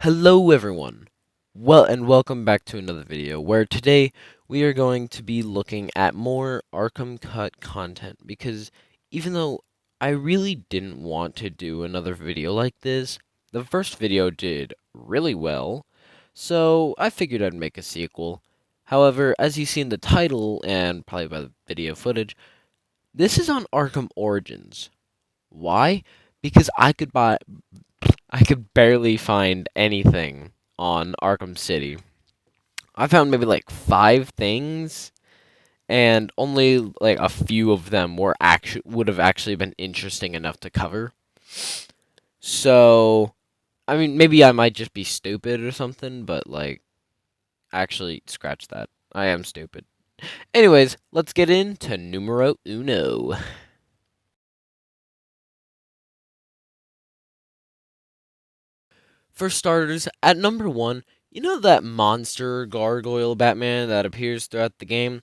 Hello everyone. Welcome back to another video where today we are going to be looking at more Arkham Cut content because even though I really didn't want to do another video like this, the first video did really well, so I figured I'd make a sequel. However, as you see in the title and probably by the video footage, this is on Arkham Origins. Why? Because I could barely find anything on Arkham City. I found maybe like 5 things, and only like a few of them would have actually been interesting enough to cover. So, I mean, maybe I might just be stupid or something, but like, actually, scratch that. I am stupid. Anyways, let's get into numero uno. For starters, at number one, you know that monster Gargoyle Batman that appears throughout the game?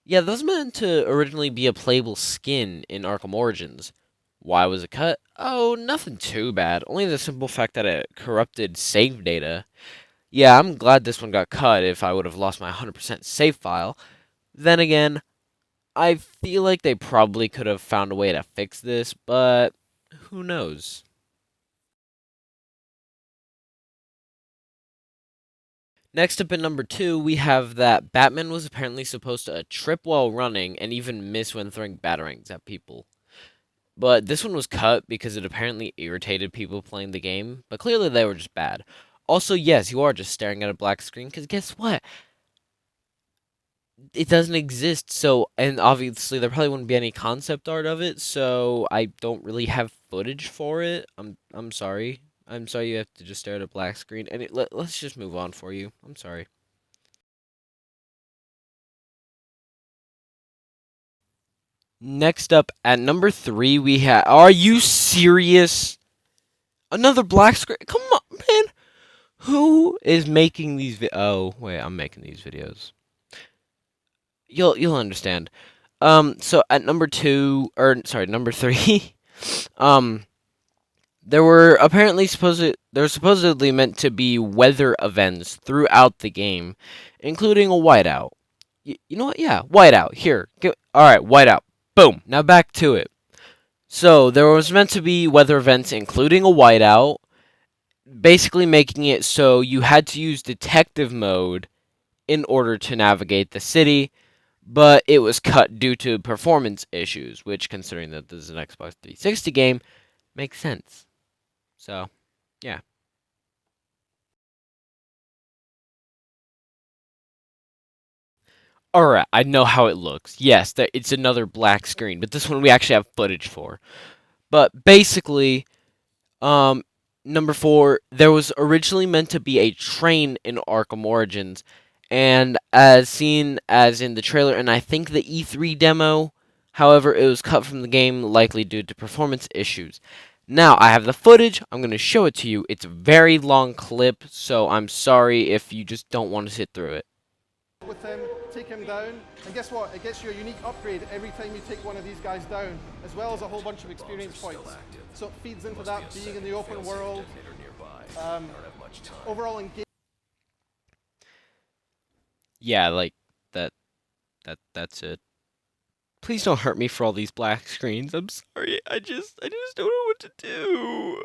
Yeah, that was meant to originally be a playable skin in Arkham Origins. Why was it cut? Oh, nothing too bad. Only the simple fact that it corrupted save data. Yeah, I'm glad this one got cut if I would have lost my 100% save file. Then again, I feel like they probably could have found a way to fix this, but who knows? Next up at number two, we have that Batman was apparently supposed to trip while running and even miss when throwing batarangs at people. But this one was cut because it apparently irritated people playing the game, but clearly they were just bad. Also, yes, you are just staring at a black screen, because guess what? It doesn't exist, so, and obviously there probably wouldn't be any concept art of it, so I don't really have footage for it. I'm sorry. I'm sorry you have to just stare at a black screen, and let's just move on for you. I'm sorry. Next up, at number three, we have, are you serious? Another black screen? Come on, man. Who is making these oh, wait, I'm making these videos. You'll understand. So at number two, or sorry, number three, um, there were supposedly meant to be weather events throughout the game, including a whiteout. You know what? Yeah, whiteout. Here, all right, whiteout. Boom. Now back to it. So there was meant to be weather events, including a whiteout, basically making it so you had to use detective mode in order to navigate the city, but it was cut due to performance issues, which, considering that this is an Xbox 360 game, makes sense. So, yeah. Alright, I know how it looks. Yes, it's another black screen, but this one we actually have footage for. But basically, um, number four, there was originally meant to be a train in Arkham Origins, and as seen as in the trailer, and I think the E3 demo, however, it was cut from the game, likely due to performance issues. Now, I have the footage, I'm going to show it to you. It's a very long clip, so I'm sorry if you just don't want to sit through it. With him, take him down, and guess what? It gets you a unique upgrade every time you take one of these guys down, as well as a whole bunch of experience points. So it feeds into that being in the open world, overall engagement. Yeah, like, that, that's it. Please don't hurt me for all these black screens. I'm sorry. I just don't know what to do.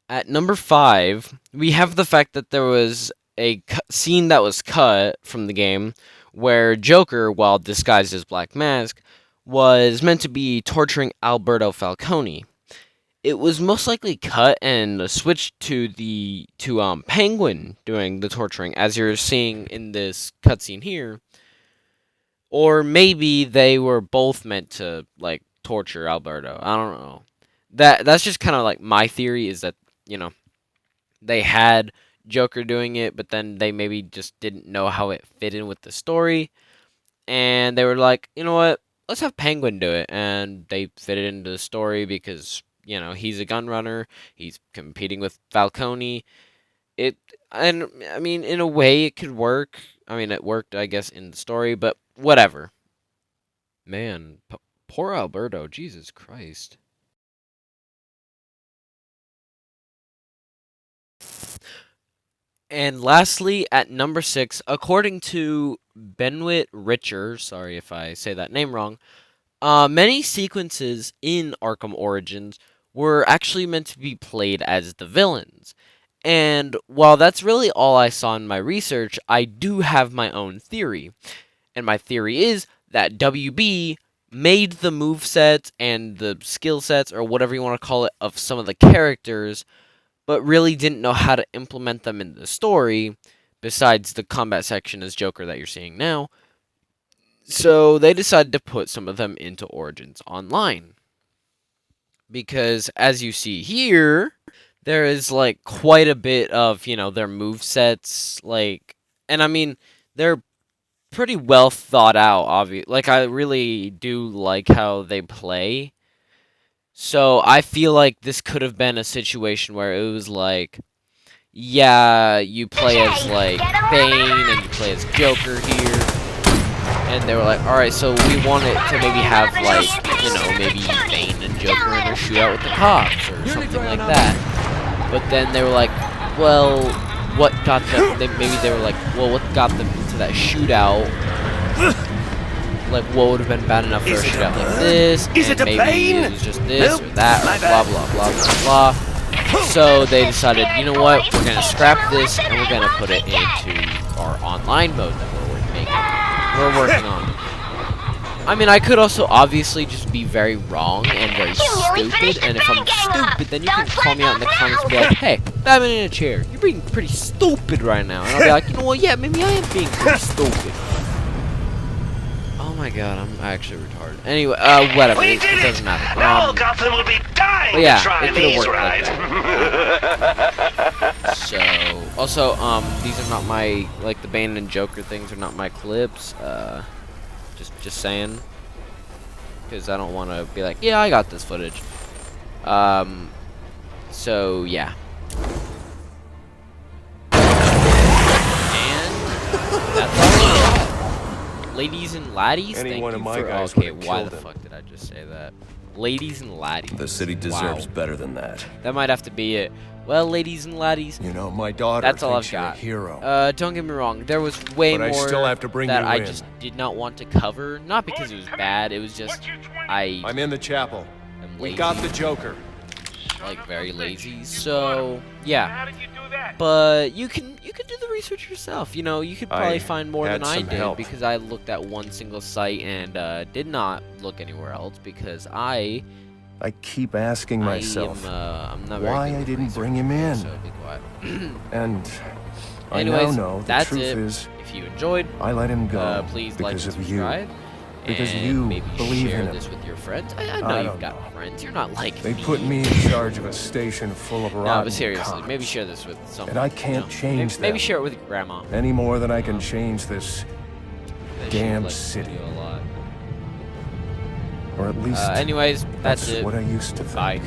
At number five, we have the fact that there was a scene that was cut from the game where Joker, while disguised as Black Mask, was meant to be torturing Alberto Falcone. It was most likely cut and switched to Penguin doing the torturing, as you're seeing in this cutscene here. Or maybe they were both meant to like torture Alberto. I don't know. That's just kind of like my theory is that, you know, they had Joker doing it, but then they maybe just didn't know how it fit in with the story, and they were like, you know what, let's have Penguin do it, and they fit it into the story because, you know, he's a gun runner, he's competing with Falcone. It and I mean, in a way, it could work. I mean, it worked, I guess, in the story, but whatever. Man, poor Alberto. Jesus Christ. And lastly, at number 6, according to Benwit Richer, sorry if I say that name wrong, many sequences in Arkham Origins were actually meant to be played as the villains. And while that's really all I saw in my research, I do have my own theory. And my theory is that WB made the movesets and the skill sets, or whatever you want to call it, of some of the characters, but really didn't know how to implement them in the story, besides the combat section as Joker that you're seeing now. So they decided to put some of them into Origins Online. Because as you see here, there is like quite a bit of, their movesets, and I mean, they're pretty well thought out, obviously. Like, I really do like how they play. So I feel like this could have been a situation where it was like, yeah, you play as like Bane and you play as Joker here. And they were like, alright, so we want it to maybe have like, maybe Bane and Joker in a shootout with the cops or something like that. But then they were like, well, what got them, maybe they were like, well, what got them into that shootout? Like, what would have been bad enough for a shootout like this? And maybe it was just this or that, or blah, blah, blah, blah, blah. So they decided, you know what, we're going to scrap this and we're going to put it into our online mode that we're working on. I mean, I could also obviously just be very wrong and very stupid, and if I'm stupid, then you can call me out in the comments and be like, hey, Batman in a chair, you're being pretty stupid right now. And I'll be like, you know what, yeah, maybe I am being pretty stupid. Oh my god, I'm actually retarded. Anyway, whatever, it doesn't matter. Now Gotham will be dying but yeah, to try it could have these worked right. like that. So, also, these are not my, like, the Bane and Joker things are not my clips, just saying. Because I don't want to be like, yeah, I got this footage. So, yeah. And that's all I got. Ladies and laddies, Any thank one you of my for, guys okay, would've why killed the him. fuck did I just say that? Ladies and laddies. The city deserves Wow. better than that. That might have to be it. Well, ladies and laddies, You know, my daughter that's all I've thinks you're a got. hero. Don't get me wrong, there was way But I more still have to bring that you I in. just did not want to cover. Not because it was bad, it was just I'm in the chapel. am We lazy, got the Joker. like very lazy. So yeah, How did you do that? but you can do the research yourself. You know, you could probably I find more had than I some did help. because I looked at one single site and did not look anywhere else because I keep asking myself I'm not very why good I with didn't research, bring him okay, in. So be quiet. And I Anyways, now know the that's truth it. is If you enjoyed, I let him go please like and because of you. subscribe. Because and you maybe believe share in him. this with your friends. I know I you've don't got know. friends. You're not like They me. put me in charge of a station full of No, rotten but seriously, cops. maybe share this with someone. And I can't change maybe them. share it with your grandma. Any more than I can change this, She damn likes this city. video a lot. or at least Anyways, that's it. what I used to think. Bye.